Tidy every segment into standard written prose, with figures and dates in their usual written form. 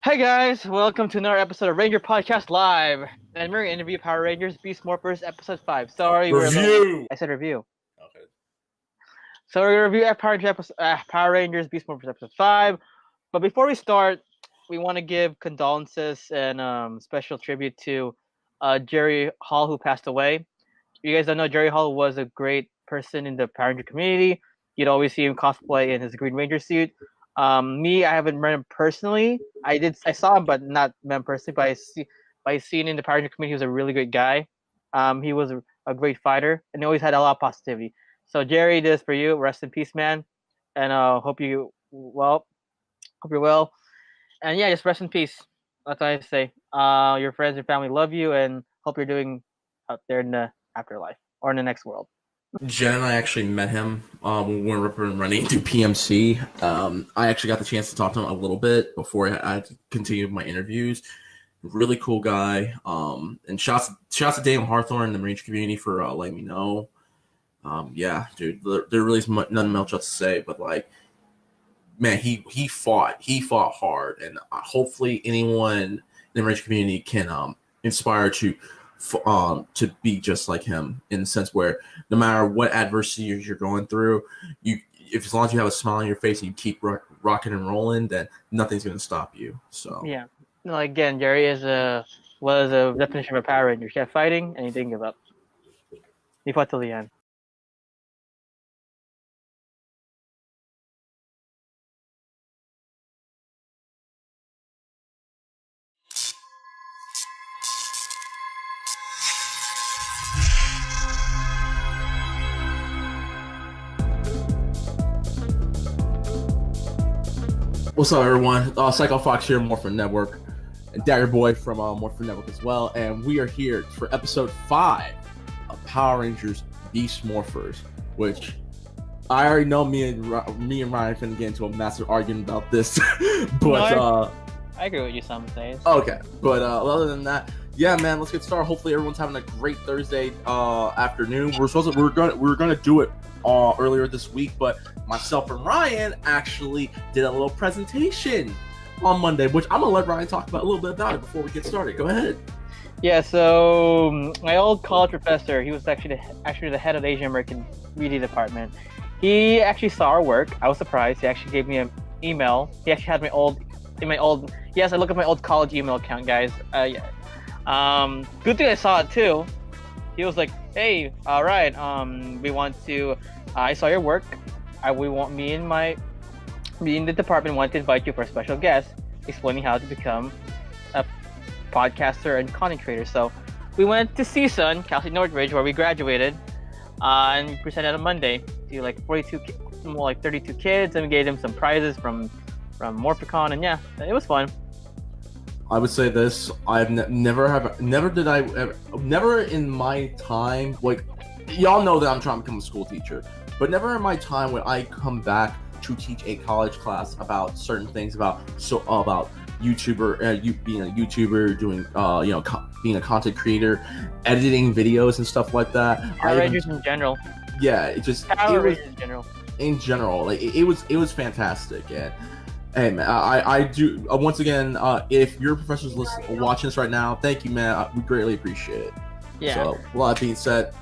Hey guys, welcome to another episode of Ranger Podcast Live. And we're gonna interview Power Rangers Beast Morphers episode 5. Sorry, we're a little. Review. I said review. Okay. So we're gonna review Power Rangers Beast Morphers episode 5. But before we start, we want to give condolences and special tribute to Jerry Hall, who passed away. You guys don't know, Jerry Hall was a great person in the Power Ranger community. You'd always see him cosplay in his Green Ranger suit. Me, I haven't met him personally. I saw him, but not met him personally. By seeing in the Power Ranger community, he was a really great guy. He was a great fighter, and he always had a lot of positivity. So Jerry, this is for you. Rest in peace, man. And hope you're well. And yeah, just rest in peace. That's all I say. Your friends and family love you, and hope you're doing out there in the afterlife or in the next world. Jen and I actually met him when we were running through PMC. I actually got the chance to talk to him a little bit before I continued my interviews. Really cool guy. And shouts to Daniel Harthorne and the Marine community for letting me know. Yeah, dude, there really is nothing else to say, but like, man, he fought hard, and hopefully anyone in the Marine community can inspire to be just like him, in the sense where no matter what adversity you're going through, if as long as you have a smile on your face and you keep rocking and rolling, then nothing's going to stop you. So yeah, no, again, Jerry was a definition of a Power Ranger. He kept fighting and he didn't give up. He fought till the end. what's up, everyone? Psycho Fox here, Morphin Network, and Daggerboy from Morphin Network as well, and we are here for episode 5 of Power Rangers Beast Morphers, which I already know me and Ryan are finna get into a massive argument about this, but I agree with you some days. Okay, but other than that, yeah, man, let's get started. Hopefully, everyone's having a great Thursday afternoon. We're gonna do it earlier this week, but myself and Ryan actually did a little presentation on Monday, which I'm gonna let Ryan talk about a little bit about it before we get started. Go ahead. Yeah, so my old college professor, he was actually the head of the Asian American media department. He actually saw our work. I was surprised. He actually gave me an email. He actually had yes, I look at my old college email account, guys. Yeah. Good thing I saw it too. He was like, "Hey, all right. We want to. I saw your work. Me in the department want to invite you for a special guest, explaining how to become a podcaster and content creator." So we went to CSUN, Cal State Northridge, where we graduated, and we presented on Monday to like 32 kids, and we gave them some prizes from Morphicon, and yeah, it was fun. I would say this: I've never in my time, like, y'all know that I'm trying to become a school teacher, but never in my time would I come back to teach a college class about certain things about YouTuber, you being a YouTuber, doing being a content creator, editing videos and stuff like that. Power Rangers in general. Yeah, Power Rangers in general. In general, like it was fantastic. And hey, man, I do once again. If your professor's watching this right now, thank you, man. We greatly appreciate it. Yeah. So, a lot being said,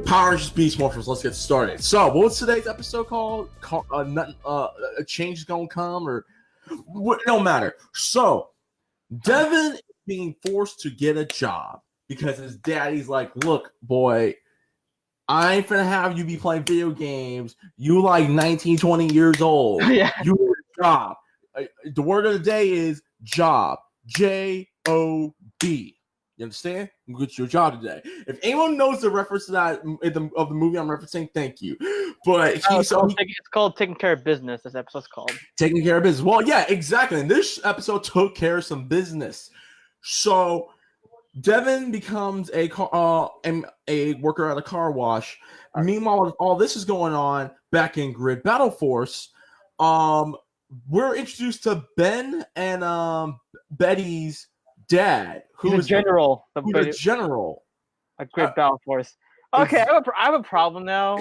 Power Rangers Beast Morphers. Let's get started. So, what was today's episode called? A change is gonna come, or what? No matter. So, Devin is being forced to get a job because his daddy's like, "Look, boy, I ain't finna have you be playing video games. You like 19, 20 years old. Yeah. You need a job." The word of the day is job. J-O-B. You understand? You get your job today. If anyone knows the reference to that of the movie I'm referencing, thank you. But it's called Taking Care of Business. This episode's called Taking Care of Business. Well, yeah, exactly. And this episode took care of some business. So Devin becomes a worker at a car wash. Meanwhile, all this is going on back in Grid Battle Force. We're introduced to Ben and Betty's dad, who's a general. A general. A Grid Battle Force. Okay, I have a problem now.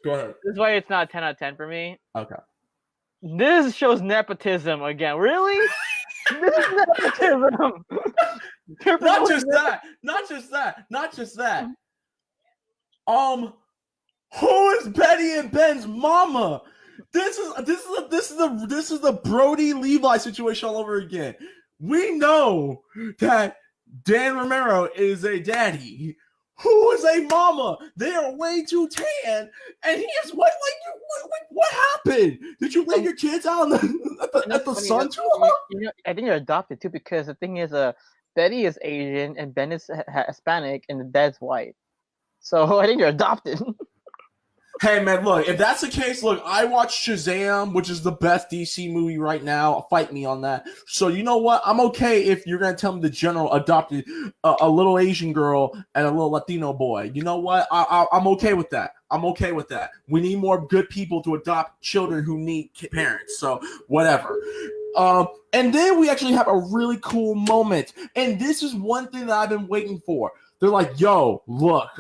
Go ahead. This is why it's not 10 out of 10 for me. Okay. This shows nepotism again. Really? This is nepotism. Not just that. Not just that. Not just that. Who is Betty and Ben's mama? This is the Brody Levi situation all over again. We know that Dan Romero is a daddy. Who is a mama? They are way too tan, and he is what? Like, what happened? Did you leave your kids out at the sun too long? I think you're adopted too, because the thing is, Betty is Asian and Ben is Hispanic, and the dad's white. So I think you're adopted. Hey man, look, if that's the case, look, I watched Shazam, which is the best DC movie right now. Fight me on that. So you know what? I'm okay if you're gonna tell me the general adopted a little Asian girl and a little Latino boy. You know what? I'm okay with that. I'm okay with that. We need more good people to adopt children who need parents. So whatever. And then we actually have a really cool moment, and this is one thing that I've been waiting for. They're like, "Yo, look,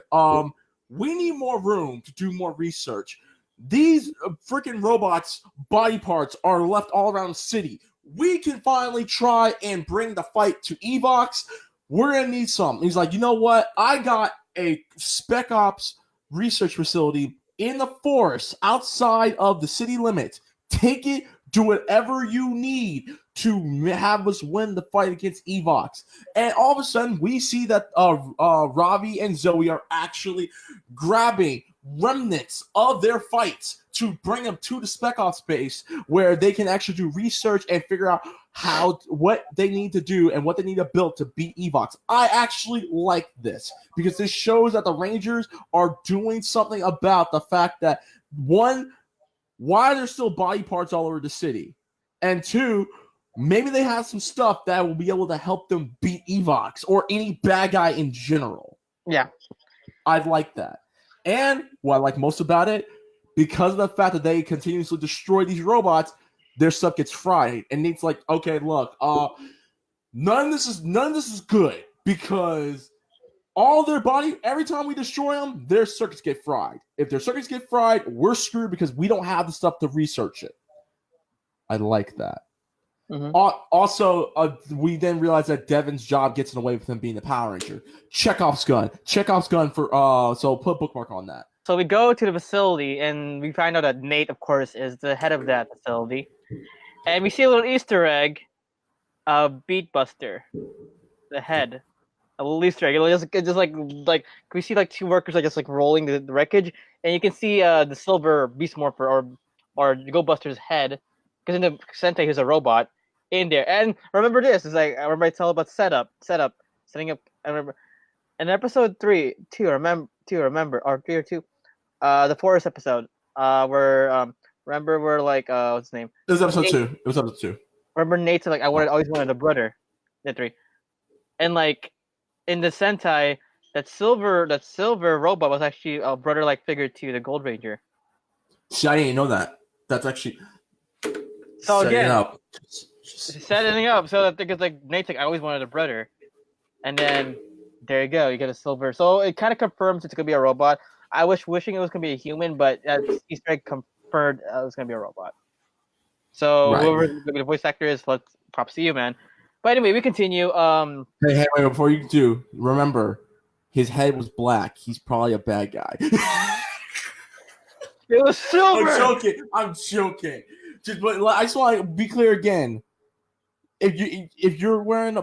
we need more room to do more research. These freaking robots' body parts are left all around the city. We can finally try and bring the fight to Evox. We're going to need some." He's like, "You know what? I got a Spec Ops research facility in the forest outside of the city limits. Take it, do whatever you need to have us win the fight against Evox." And all of a sudden, we see that Ravi and Zoe are actually grabbing remnants of their fights to bring them to the Spec Ops space, where they can actually do research and figure out what they need to do and what they need to build to beat Evox. I actually like this because this shows that the Rangers are doing something about the fact that, one, why there's still body parts all over the city, and two, maybe they have some stuff that will be able to help them beat Evox or any bad guy in general. Yeah. I'd like that. And what I like most about it, because of the fact that they continuously destroy these robots, their stuff gets fried. And it's like, okay, look, none of this is good, because all their body, every time we destroy them, their circuits get fried. If their circuits get fried, we're screwed because we don't have the stuff to research it. I like that. Mm-hmm. Also, we then realize that Devin's job gets in the way with him being the Power Ranger. Chekhov's gun for so put a bookmark on that. So we go to the facility and we find out that Nate, of course, is the head of that facility, and we see a little Easter egg, Beatbuster, the head, a little Easter egg. It's just like we see like two workers like just like rolling the wreckage, and you can see the silver Beast Morpher or Go Buster's head, because in the Sentai he's a robot in there. And remember this, is like I remember I tell about setting up. I remember in episode 3, 2, or 3 or 2, the forest episode, where remember we're like what's his name? It was episode 2. It was episode 2. Remember Nate said like I always wanted a brother, the 3, and like in the Sentai that silver robot was actually a brother-like figure to the Gold Ranger. See, I didn't know that. That's actually so again. Setting up so that because like Nate's like I always wanted a brother, and then there you go, you get a silver. So it kind of confirms it's gonna be a robot. I wishing it was gonna be a human, but Easter egg confirmed it was gonna be a robot. So right. Whoever the voice actor is, props to you, man. But anyway, we continue. Hey, wait, before you do, remember his head was black. He's probably a bad guy. It was silver. I'm joking. But I just want to be clear again. If you're wearing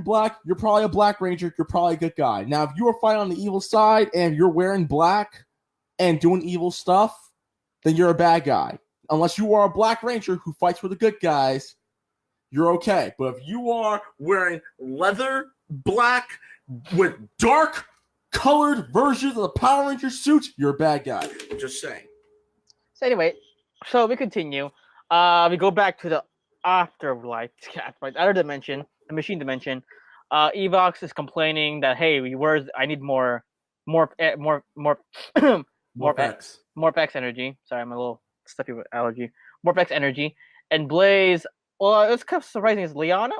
black, you're probably a Black Ranger. You're probably a good guy. Now, if you are fighting on the evil side and you're wearing black and doing evil stuff, then you're a bad guy. Unless you are a Black Ranger who fights for the good guys, you're okay. But if you are wearing leather black with dark colored versions of the Power Ranger suits, you're a bad guy. Just saying. So anyway, so we continue. We go back to the afterlife, other dimension, the machine dimension. Evox is complaining that hey, I need more Morpex energy. Sorry, I'm a little stuffy with allergy. Morpex energy. And Blaze, well, it's kind of surprising. It's Liana.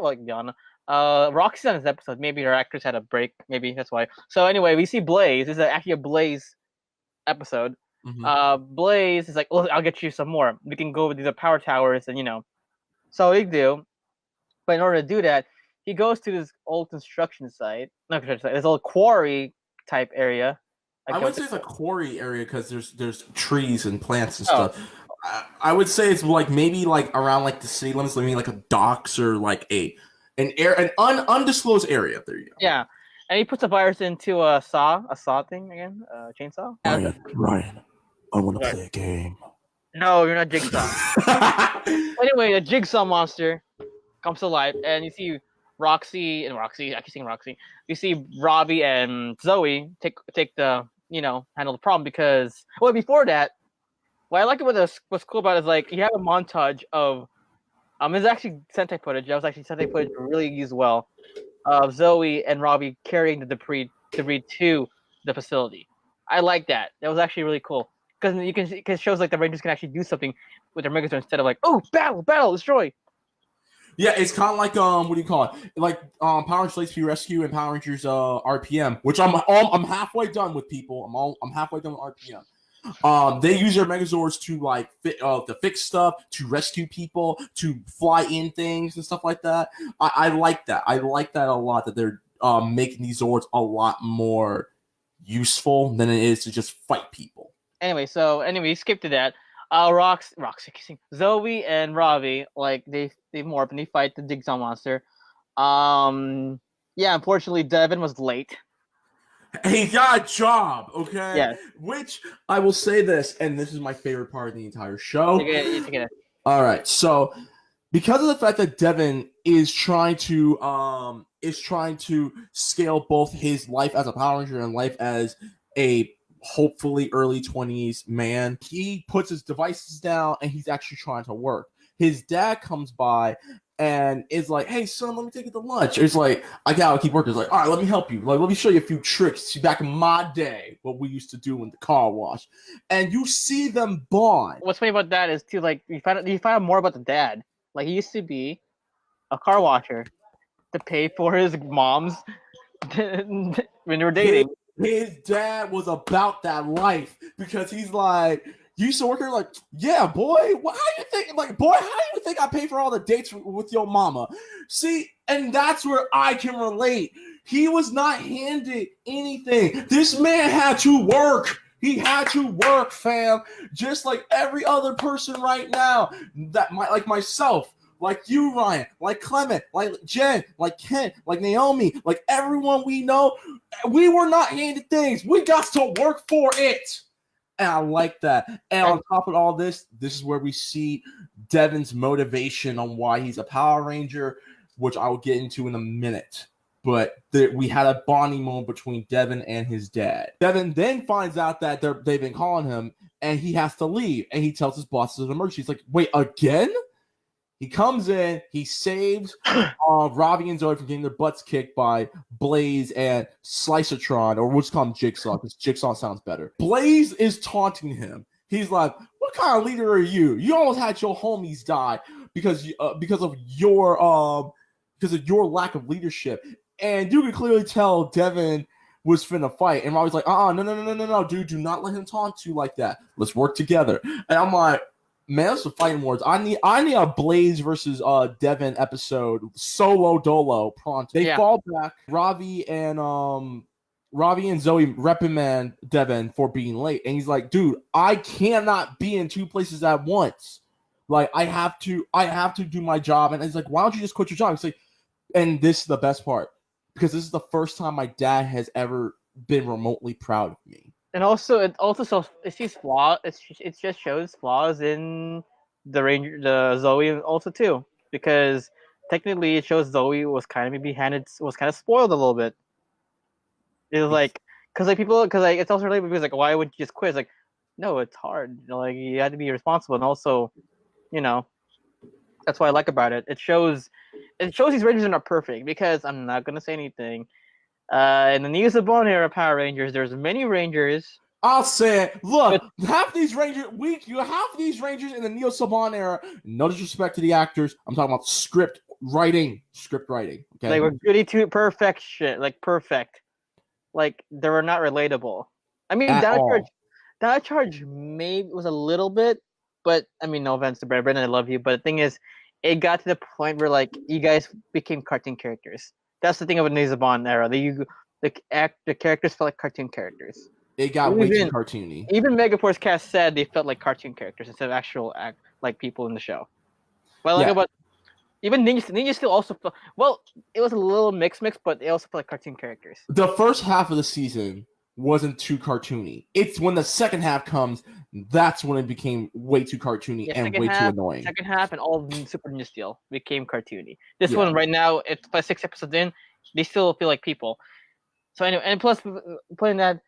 Roxy's on this episode. Maybe her actress had a break. Maybe that's why. So anyway, we see Blaze. This is actually a Blaze episode. Mm-hmm. Blaze is like, oh, I'll get you some more. We can go with the power towers, and So they do. But in order to do that, he goes to this old construction site, not construction site, this old quarry type area. I Like, wouldn't say it's a quarry area because there's trees and plants and oh, stuff. I would say it's like maybe like around like the city limits, maybe like a docks or like an undisclosed area. There you go. yeah. And he puts a virus into a saw thing again, chainsaw. Ryan, I want Right. play a game. No, you're not Jigsaw. Anyway, the Jigsaw monster comes to life, and you see Roxy. I keep saying Roxy. You see Robbie and Zoe take the handle the problem because before that, what I like about what's cool about it is like you have a montage of it's actually Sentai footage. That was actually Sentai footage really used well of Zoe and Robbie carrying the debris to the facility. I like that. That was actually really cool because you can see, cause it shows like the Rangers can actually do something with their Megazord instead of like battle, destroy. Yeah, it's kind of like what do you call it? Like Power Rangers Legacy Rescue and Power Rangers RPM, which I'm halfway done with people. I'm halfway done with RPM. They use their Megazords to like to fix stuff, to rescue people, to fly in things and stuff like that. I like that. I like that a lot. That they're making these Zords a lot more useful than it is to just fight people. Anyway, skip to that. Roxy, Zoe and Robbie, like they morph and they fight the Jigsaw monster. Yeah, unfortunately, Devin was late. He got a job, okay? Yeah. Which I will say this, and this is my favorite part of the entire show. Take it. All right, so because of the fact that Devin is trying to scale both his life as a Power Ranger and life as a hopefully early 20s man, he puts his devices down and he's actually trying to work. His dad comes by and is like, "Hey son, let me take you to lunch." He's like, "I gotta keep working." He's like, "All right, let me help you. Like, let me show you a few tricks. See, back in my day, what we used to do in the car wash." And you see them bond. What's funny about that is too, like you find out more about the dad. Like he used to be a car washer to pay for his mom's when they were dating. His dad was about that life because he's like, "You used to work here?" Like, "Yeah, boy. How you think? Like, boy, how do you think I pay for all the dates with your mama?" See, and that's where I can relate. He was not handed anything. This man had to work. He had to work, fam. Just like every other person right now. Like myself. Like you, Ryan, like Clement, like Jen, like Kent, like Naomi, like everyone we know, we were not handed things. We got to work for it. And I like that. And on top of all this, this is where we see Devin's motivation on why he's a Power Ranger, which I will get into in a minute. But we had a bonding moment between Devin and his dad. Devin then finds out that they've been calling him, and he has to leave. And he tells his boss it's an emergency. He's like, "Wait, again?" He comes in, he saves Robbie and Zoe from getting their butts kicked by Blaze and Slicertron, or we'll just call him Jigsaw, because Jigsaw sounds better. Blaze is taunting him. He's like, "What kind of leader are you? You almost had your homies die because of your lack of leadership." And you can clearly tell Devin was finna fight. And Robbie's like, no, dude, do not let him taunt you like that. Let's work together. And I'm like, man, that's some fighting words. I need a Blaze versus Devin episode solo dolo pronto. They fall back. Robbie and Zoe reprimand Devin for being late, and he's like, "Dude, I cannot be in two places at once. Like, I have to do my job." And he's like, "Why don't you just quit your job?" He's like, and this is the best part, because this is the first time my dad has ever been remotely proud of me. And also, it sees flaws. It just shows flaws in the Zoe also too, because technically it shows Zoe was kind of spoiled a little bit. It was like, because it's also related because like, why would you just quit? It's like, no, it's hard. Like you had to be responsible, and also, that's what I like about it. It shows these Rangers are not perfect, because I'm not gonna say anything. In the Neo Saban era Power Rangers, there's many Rangers. I'll say it. Look, half these Rangers in the Neo Saban era. No disrespect to the actors. I'm talking about script writing. Okay, They were goody to perfection, like perfect. Like they were not relatable. I mean, Dana Charge maybe was a little bit, but I mean, no offense to Brendan, I love you, but the thing is, it got to the point where like you guys became cartoon characters. That's the thing about the Nizabon era. The characters felt like cartoon characters. It got way too cartoony. Even Megaforce cast said they felt like cartoon characters instead of actual like people in the show. Well, like about even Ninja Steel also felt, well, it was a little mix, but they also felt like cartoon characters. The first half of the season wasn't too cartoony. It's when the second half comes, that's when it became way too cartoony and way too annoying. Second half and all of Super Ninja Steel became cartoony. This one right now, it's by 6 episodes in, they still feel like people. So anyway, and plus putting that,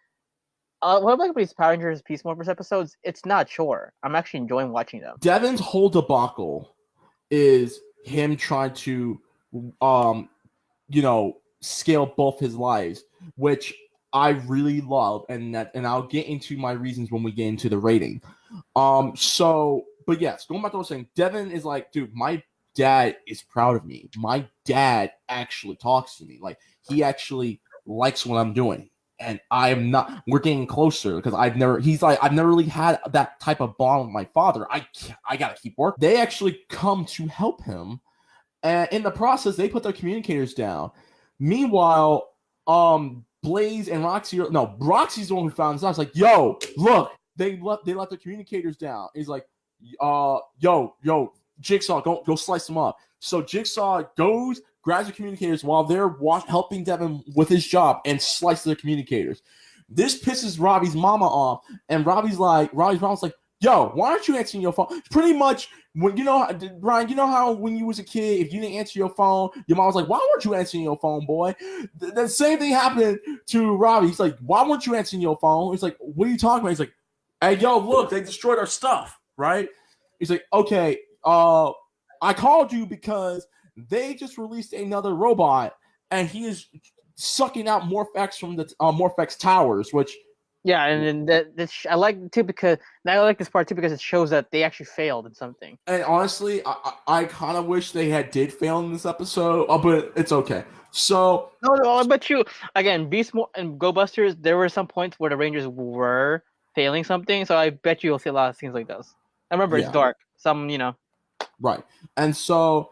what about these Power Rangers Beast Morphers episodes? It's not chore. I'm actually enjoying watching them. Devin's whole debacle is him trying to, scale both his lives, which I really love, and I'll get into my reasons when we get into the rating. But yes, going back to what I was saying, Devin is like, dude, my dad is proud of me. My dad actually talks to me. Like, he actually likes what I'm doing. And I am not, we're getting closer because I've never really had that type of bond with my father. I got to keep working. They actually come to help him. And in the process, they put their communicators down. Meanwhile, Blaze and Roxy's the one who found this out. It's like, yo, look, they left their communicators down. He's like, yo, Jigsaw, go slice them up. So Jigsaw goes, grabs the communicators while they're helping Devin with his job and slices their communicators. This pisses Robbie's mama off, and Robbie's mom's like, yo, why aren't you answering your phone? Pretty much, when Brian, you know how when you was a kid, if you didn't answer your phone, your mom was like, why weren't you answering your phone, boy? The same thing happened to Robbie. He's like, why weren't you answering your phone? He's like, what are you talking about? He's like, hey, yo, look, they destroyed our stuff, right? He's like, okay, I called you because they just released another robot, and he is sucking out Morphex from the Morphex towers, which... Yeah, and I like this part too because it shows that they actually failed in something. And honestly, I kind of wish they did fail in this episode, but it's okay. So no, I bet you again, Beast and Go Busters, there were some points where the Rangers were failing something, so I bet you'll see a lot of things like those. I remember it's dark, right, and so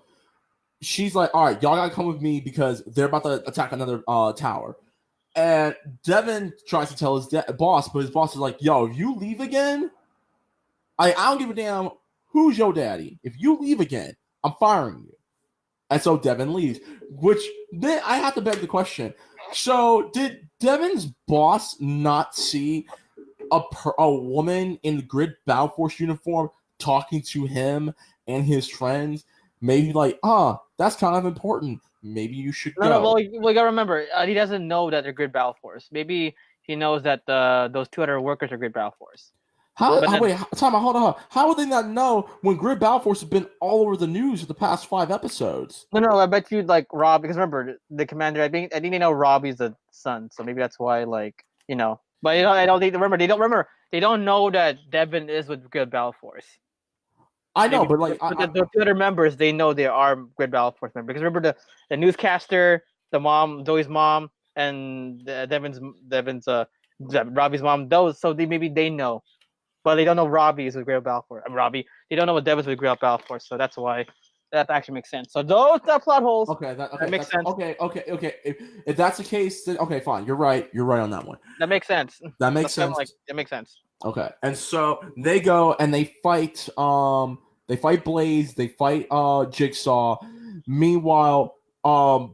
she's like, all right, y'all gotta come with me because they're about to attack another tower. And Devin tries to tell his boss, but his boss is like, yo, if you leave again, I don't give a damn who's your daddy. If you leave again, I'm firing you. And so Devin leaves, which then I have to beg the question. So did Devin's boss not see a woman in the Grid Battle Force uniform talking to him and his friends? Maybe like, that's kind of important. Maybe you should go. No, well, you gotta remember, he doesn't know that they're Grid Battle Force. Maybe he knows that those two other workers are Grid Battle Force. Hold on. How would they not know when Grid Battle Force has been all over the news for the past 5 episodes? No, I bet you like Rob, because remember the commander. I think they know Robbie's the son, so maybe that's why, like, But I don't think they don't know that Devin is with Grid Battle Force. I know, but the two other members, they know they are Grid Battle Force members. Because remember the newscaster, the mom, Zoe's mom, and Devin's Robbie's mom. So maybe they know, but they don't know Robbie is with Grid Battle Force. They don't know what Devin's with Grid Battle Force. So that's why that actually makes sense. So those are plot holes. Okay, that makes sense. Okay. If that's the case, then okay, fine. You're right. You're right on that one. That makes sense. That makes sense. That makes sense. Okay, and so they go and they fight. They fight Blaze. They fight Jigsaw. Meanwhile,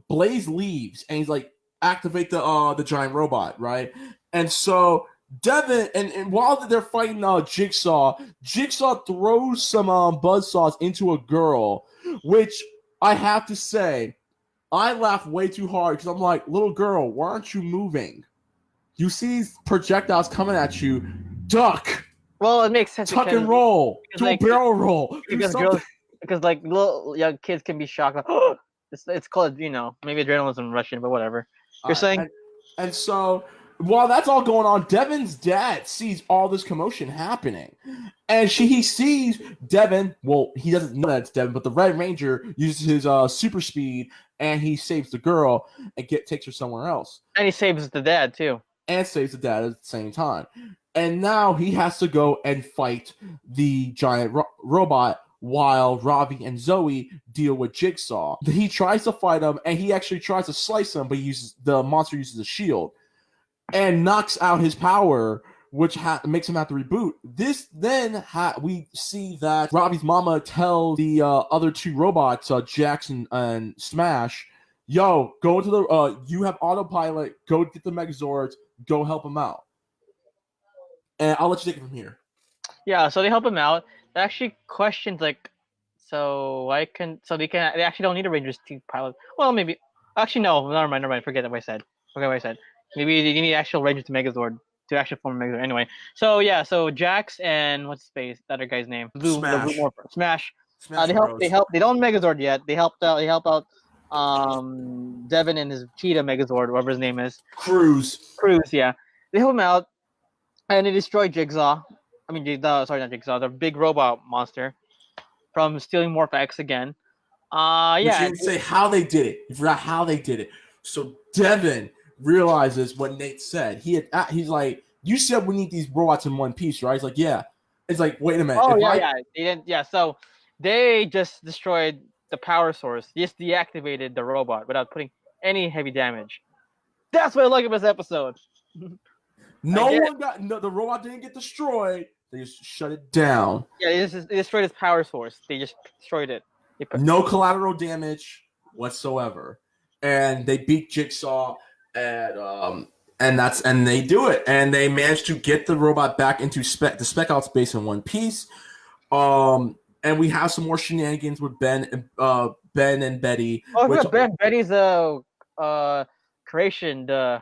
Blaze leaves and he's like, activate the giant robot, right? And so Devin and while they're fighting Jigsaw throws some buzzsaws into a girl, which I have to say, I laughed way too hard because I'm like, little girl, why aren't you moving? You see these projectiles coming at you, duck. Well, it makes sense. Tuck and roll. Do a barrel roll. Because like little young kids can be shocked. Like, it's called, maybe adrenaline's in Russian, but whatever. You're saying? And so while that's all going on, Devin's dad sees all this commotion happening. And he sees Devin. Well, he doesn't know that it's Devin, but the Red Ranger uses his super speed and he saves the girl and takes her somewhere else. And he saves the dad too. And saves the dad at the same time. And now he has to go and fight the giant robot while Robbie and Zoe deal with Jigsaw. He tries to fight him, and he actually tries to slice him, but the monster uses a shield and knocks out his power, which makes him have to reboot. This then we see that Robbie's mama tells the other two robots, Jackson and Smash, "Yo, go into the you have autopilot. Go get the Megazords. Go help him out." And I'll let you take it from here. Yeah, so they help him out. They actually questions like, they actually don't need a Rangers to pilot. Well, maybe actually no, never mind. Forget what I said. Maybe they need actual Rangers to Megazord to actually form a Megazord. Anyway, so Jax and what's the other guy's name? Smash. The Blue Morpher. Smash. Smash They help. They don't Megazord yet. They help out. Devin and his Cheetah Megazord, whatever his name is. Cruz. Yeah. They help him out, and they destroy Jigsaw. Sorry, not Jigsaw. The big robot monster from stealing Morph X again. But you didn't say how they did it. You forgot how they did it. So Devin realizes what Nate said. He's like, "You said we need these robots in one piece, right?" He's like, "Yeah." It's like, wait a minute. They didn't. Yeah, so they just destroyed the power source. They just deactivated the robot without putting any heavy damage. That's what I like about this episode. The robot didn't get destroyed. They just shut it down. Yeah, they destroyed its power source. They just destroyed it. No collateral damage whatsoever, and they beat Jigsaw, and they do it, and they manage to get the robot back into the spec out space in one piece. And we have some more shenanigans with Ben and Betty. Oh, Betty's creation, the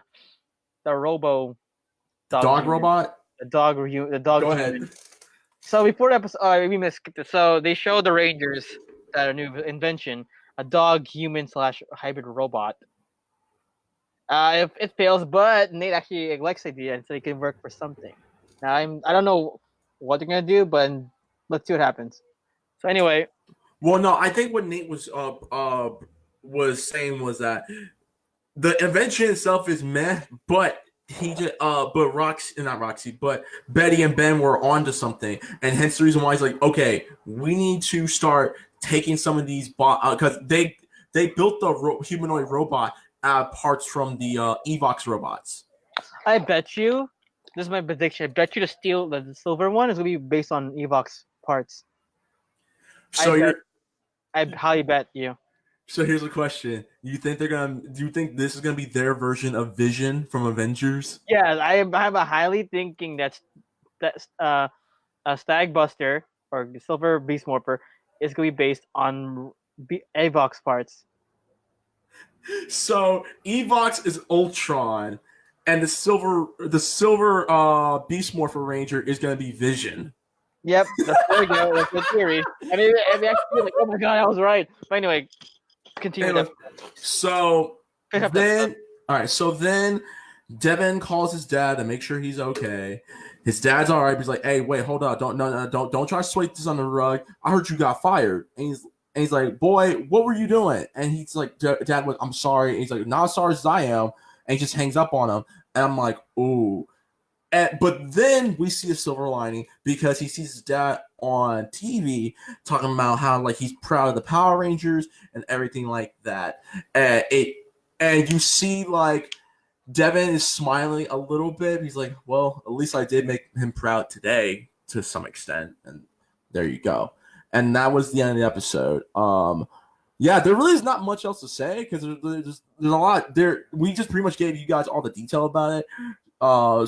robo dog robot. The dog. Go ahead. So before the episode, we missed it. So they show the Rangers that a new invention, a dog human / hybrid robot. If it fails, but Nate actually likes the idea and so it can work for something. Now I don't know what they're gonna do, but let's see what happens. So anyway. Well, no, I think what Nate was saying was that the invention itself is meh, but but Betty and Ben were onto something, and hence the reason why he's like, okay, we need to start taking some of these because they built the humanoid robot parts from the Evox robots. I bet you, this is my prediction. I bet you the silver one is gonna be based on Evox parts. So I highly bet you. So here's a question: do you think this is gonna be their version of Vision from Avengers? Yeah, I have a highly thinking that a Stag Buster or the Silver Beast Morpher is gonna be based on Evox parts. So Evox is Ultron, and the silver Beast Morpher Ranger is gonna be Vision. Yep, there we go. That's the theory. I mean, actually, like, oh my god, I was right. But anyway, continue. Anyway, so then Devin calls his dad to make sure he's okay. His dad's all right. But he's like, "Hey, wait, hold up! Don't try to sweep this on the rug. I heard you got fired." And he's like, "Boy, what were you doing?" And he's like, "Dad, I'm sorry." And he's like, "Not as sorry as I am." And he just hangs up on him. And I'm like, "Ooh." But then we see a silver lining because he sees his dad on TV talking about how like he's proud of the Power Rangers and everything like that. And you see like Devin is smiling a little bit. He's like, well, at least I did make him proud today to some extent. And there you go. And that was the end of the episode. Yeah, there really is not much else to say because there's a lot there. We just pretty much gave you guys all the detail about it.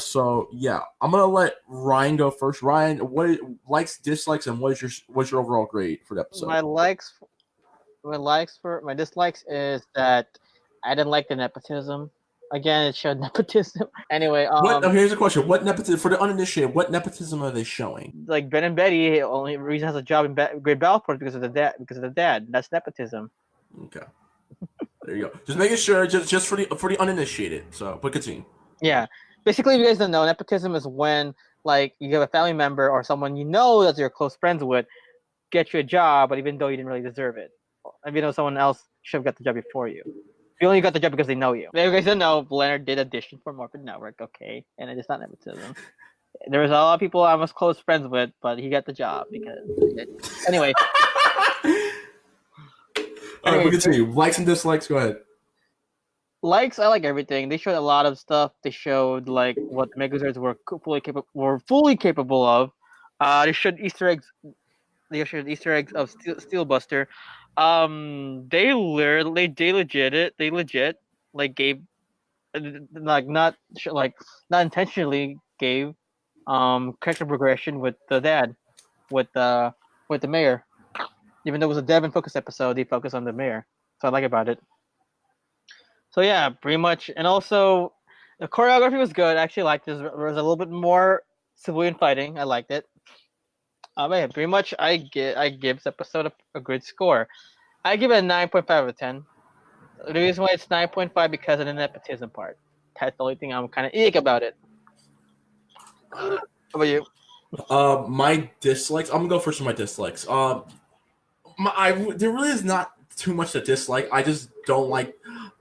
So yeah, I'm gonna let Ryan go first. Ryan, what likes, dislikes, and what's your overall grade for the episode? My dislikes is that I didn't like the nepotism. Again, it showed nepotism. Anyway, here's a question: what nepotism for the uninitiated? What nepotism are they showing? Like Ben and Betty, only reason has a job in Great Ballardport because of the dad. That's nepotism. Okay, there you go. Just making sure, just for the uninitiated. So, but continue. Yeah. Basically, if you guys don't know, nepotism is when like you have a family member or someone you know that you're close friends with get you a job, but even though you didn't really deserve it, even though someone else should have got the job before you, you only got the job because they know you. If you guys don't know, Leonard did audition for Morphin Network, okay, and it's not nepotism. There was a lot of people I was close friends with, but he got the job because. Anyway, All right, we'll anyway, continue. Likes and dislikes. Go ahead. likes. I like everything. They showed a lot of stuff. They showed like what the Megazords were fully capable of. They showed Easter eggs. They showed Easter eggs of Steel Buster. They legit it. They legit like gave like not intentionally gave character progression with the dad with the mayor. Even though it was a Devon focus episode, they focused on the mayor. So I like about it. So yeah, pretty much, and also the choreography was good. I actually liked this. There was a little bit more civilian fighting. I liked it. But yeah, pretty much, I give this episode a good score. I give it a 9.5 out of 10. The reason why it's 9.5 because of the nepotism part. That's the only thing I'm kind of ick about it. How about you? My dislikes. I'm gonna go first for my dislikes. There really is not too much to dislike. I just don't like.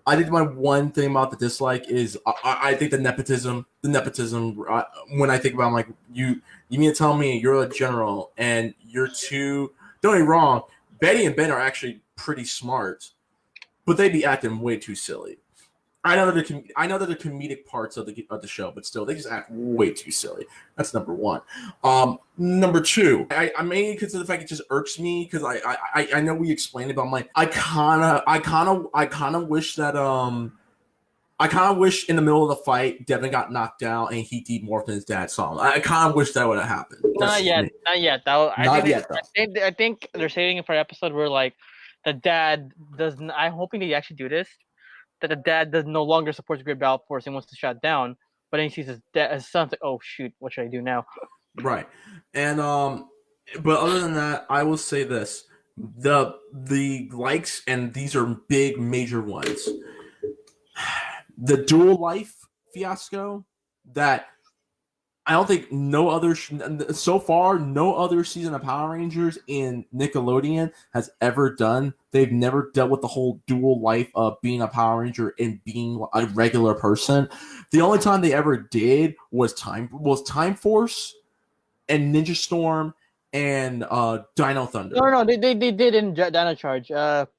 I think my one thing about the dislike is I think the nepotism. When I think about, it, I'm like, you mean to tell me you're a general and you're two? Don't get me wrong. Betty and Ben are actually pretty smart, but they be acting way too silly. I know that the comedic parts of the show, but still, they just act way too silly. That's number one. Number two, I mainly consider the fact it just irks me because I know we explained it, but I'm like, I kind of wish that I kind of wish in the middle of the fight Devin got knocked out and he demorphed and his dad saw him. I kind of wish that would have happened. Not yet. Not yet. I think they're saving it for an episode where like the dad doesn't. I'm hoping they actually do this. That the dad does no longer supports Great Battle Force and wants to shut down, but then he sees his son's like, oh shoot, what should I do now? Right, and but other than that, I will say this: the likes, and these are big major ones. The dual life fiasco that I don't think no other season of Power Rangers in Nickelodeon has ever done. They've never dealt with the whole dual life of being a Power Ranger and being a regular person. The only time they ever did was Time Force and Ninja Storm and Dino Thunder. No, they did in Dino Charge.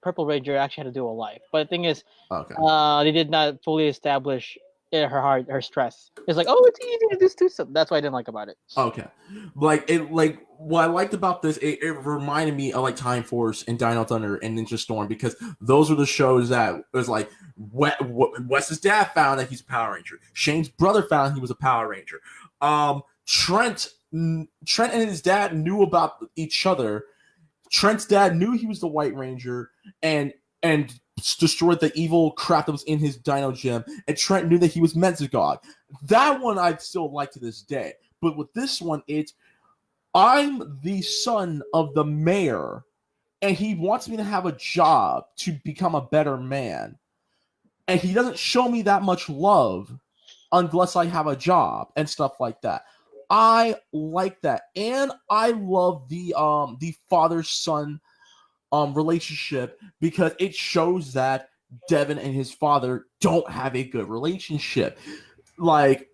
Purple Ranger actually had to do a life, but the thing is, okay, they did not fully establish her stress. It's like, oh, it's easy to do stuff. That's what I didn't like about it. Okay, like what I liked about this, it reminded me of like Time Force and Dino Thunder and Ninja Storm because those were the shows that was like Wes's dad found that he's a Power Ranger. Shane's brother found he was a Power Ranger. Trent and his dad knew about each other. Trent's dad knew he was the White Ranger and destroyed the evil crap that was in his Dino Gym, and Trent knew that he was Mezagog. That one I still like to this day. But with this one, I'm the son of the mayor, and he wants me to have a job to become a better man. And he doesn't show me that much love unless I have a job and stuff like that. I like that. And I love the father-son relationship because it shows that Devin and his father don't have a good relationship. Like,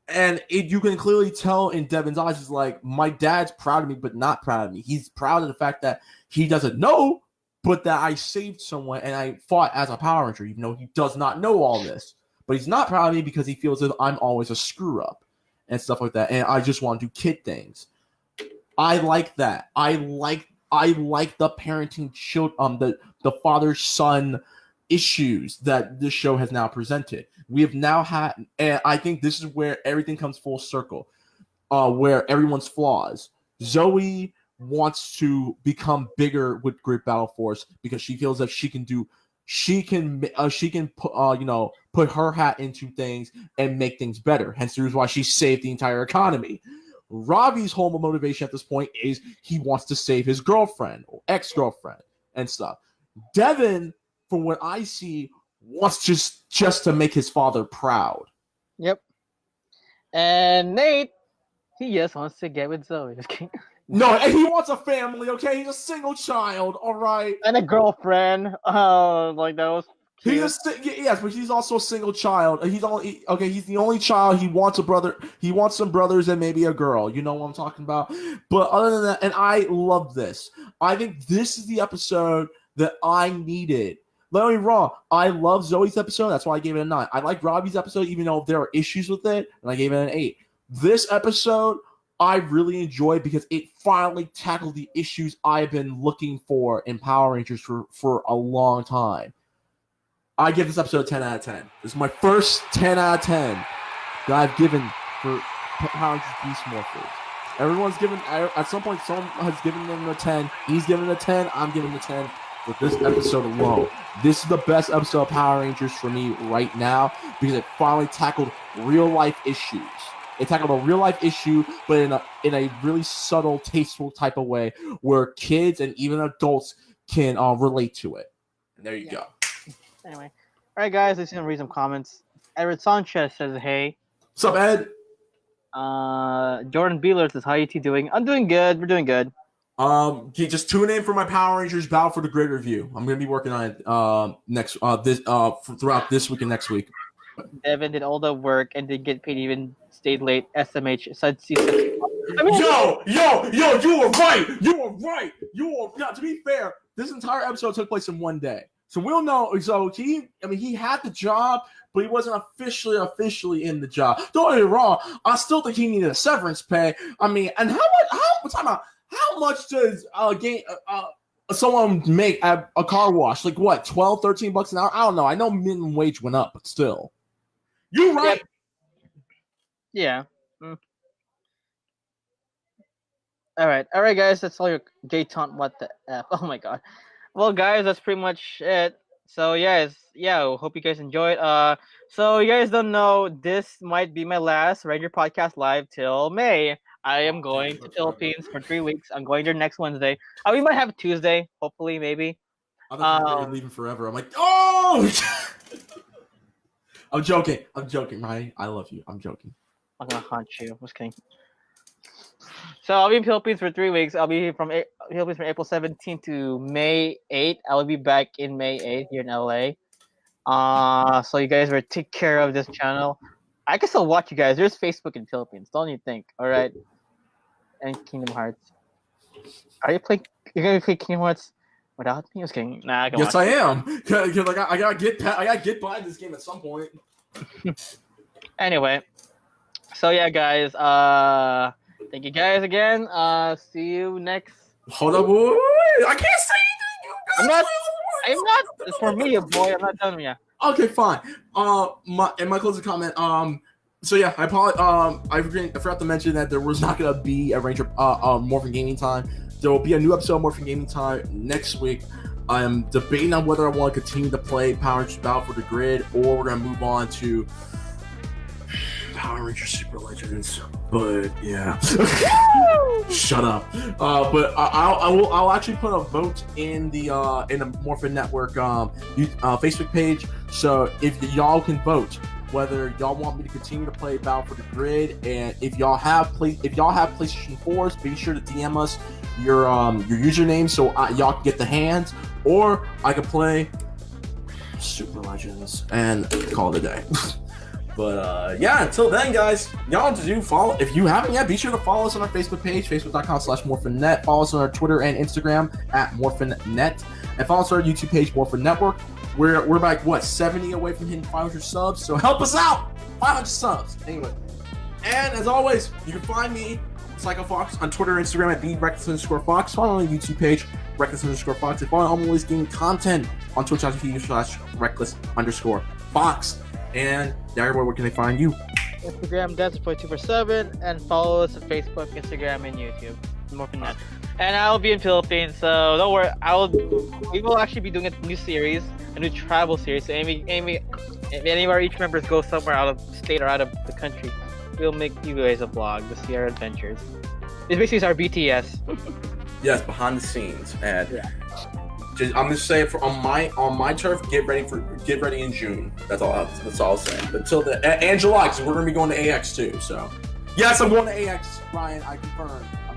and you can clearly tell in Devin's eyes, is like, my dad's proud of me, but not proud of me. He's proud of the fact that he doesn't know, but that I saved someone and I fought as a Power Ranger, even though he does not know all this. But he's not proud of me because he feels that I'm always a screw up and stuff like that. And I just want to do kid things. I like that. I like the parenting the father-son issues that this show has now presented. We have now had, and I think this is where everything comes full circle, where everyone's flaws. Zoe wants to become bigger with Great Battle Force because she feels that she can put her hat into things and make things better. Hence the reason why she saved the entire economy. Ravi's whole motivation at this point is he wants to save his girlfriend or ex-girlfriend and stuff. Devin, from what I see, wants just to make his father proud. Yep. And Nate, he just wants to get with Zoe. No, and he wants a family, okay? He's a single child, all right? And a girlfriend. Like that was Yes, but he's also a single child. He's the only child. He wants a brother. He wants some brothers and maybe a girl. You know what I'm talking about. But other than that, and I love this. I think this is the episode that I needed. Don't get me wrong. I love Zoe's episode. That's why I gave it a 9. I like Robbie's episode, even though there are issues with it, and I gave it an 8. This episode I really enjoyed because it finally tackled the issues I've been looking for in Power Rangers for a long time. I give this episode a 10 out of 10. This is my first 10 out of 10 that I've given for Power Rangers Beast Morphers. Everyone's given, at some point, someone has given them a 10. He's given it a 10. I'm giving it a 10. But this episode alone, this is the best episode of Power Rangers for me right now because it finally tackled real-life issues. It tackled a real-life issue, but in a really subtle, tasteful type of way where kids and even adults can relate to it. And there you go. Anyway, all right, guys. Let's read some comments. Edward Sanchez says, "Hey." What's up, Ed? Jordan Beeler says, "How you two doing?" I'm doing good. We're doing good. Just tune in for my Power Rangers Battle for the Grid review. I'm gonna be working on it throughout this week and next week. Devin did all the work and did get paid. Even stayed late. SMH said, Yo, you were right. Now, to be fair, this entire episode took place in one day. So we'll know. So he had the job, but he wasn't officially in the job. Don't get me wrong. I still think he needed a severance pay. I mean, and how much does someone make at a car wash? Like what, $12, $13 an hour? I don't know. I know minimum wage went up, but still. You're right. Yeah. Mm. All right, guys. That's all your gay taunt. What the F? Oh my god. Well, guys, that's pretty much it. So, hope you guys enjoyed. So you guys don't know, this might be my last Ranger Podcast Live till May. I am going to Philippines for 3 weeks. I'm going there next Wednesday. We might have Tuesday, hopefully, maybe. I thought you were leaving forever. I'm like, oh! I'm joking, Ryan. I love you. I'm joking. I'm gonna haunt you. I'm just kidding. So I'll be in Philippines for 3 weeks. I'll be from Philippines from April 17th to May 8th. I'll be back in May 8th here in LA. So you guys will take care of this channel. I can still watch you guys. There's Facebook in Philippines. Don't you think? All right. And Kingdom Hearts. You're gonna play Kingdom Hearts without me? I was kidding. Nah, I can yes, I am. Cause I gotta get by this game at some point. Anyway, so yeah, guys. Thank you guys again. See you next. Hold up, boy. I can't say anything. I'm not. It's for me, boy. I'm not telling you. Okay, fine. My closing comment. So yeah, I forgot to mention that there was not gonna be a Ranger Morphin Gaming Time. There will be a new episode of Morphin Gaming Time next week. I am debating on whether I want to continue to play Power Rangers Battle for the Grid or we're gonna move on to Power Rangers Super Legends. But yeah, shut up. But I'll actually put a vote in the Morphin Network Facebook page. So if y'all can vote whether y'all want me to continue to play Battle for the Grid, and if y'all have PlayStation 4s, be sure to DM us your username so y'all can get the hands, or I can play Super Legends and call it a day. But yeah, until then, guys, y'all do follow. If you haven't yet, be sure to follow us on our Facebook page, facebook.com/MorphinNet. Follow us on our Twitter and Instagram @MorphinNet, and follow us on our YouTube page, Morphin Network. We're like 70 away from hitting 500 subs, so help us out. 500 subs. Anyway, and as always, you can find me, Psycho Fox, on Twitter and Instagram at @BeReckless_Fox. Follow on the YouTube page, Reckless_Fox. And follow always gaming content on Twitch.tv/Reckless_Fox. And Daggerboy, where can they find you? Instagram, Dance247, and follow us on Facebook, Instagram, and YouTube. Morphin.net. And I'll be in Philippines, so don't worry. We will actually be doing a new series, a new travel series. So if any of our each members go somewhere out of state or out of the country, we'll make you guys a vlog to see our adventures. This basically is our BTS. Yes, behind the scenes, and I'm just saying on my turf, get ready in June. That's all I'll say. But until then, and July, because we're gonna be going to AX too. So yes, I'm going to AX, Ryan. I'm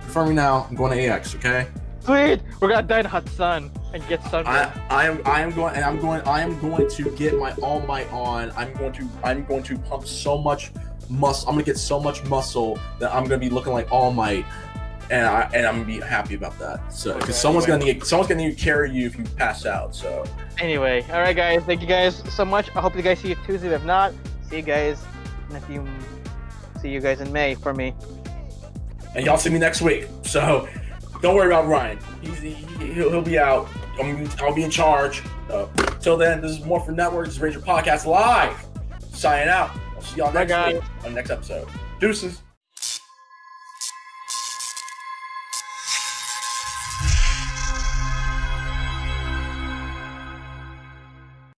confirming now. I'm going to AX. Okay. Sweet! We're gonna die in the hot sun and get sunburned. I am going to get my All Might on. I'm going to pump so much muscle. I'm gonna get so much muscle that I'm gonna be looking like All Might, and I'm gonna be happy about that. So because someone's gonna need to carry you if you pass out. So anyway, all right, guys. Thank you guys so much. I hope you guys see you Tuesday. If not, see you guys in a few. See you guys in May for me. And y'all see me next week. So don't worry about Ryan. He'll be out. I'll be in charge. Till then, this is Morpher Network. This is Ranger Podcast Live. Signing out. I'll see y'all next week on the next episode. Deuces.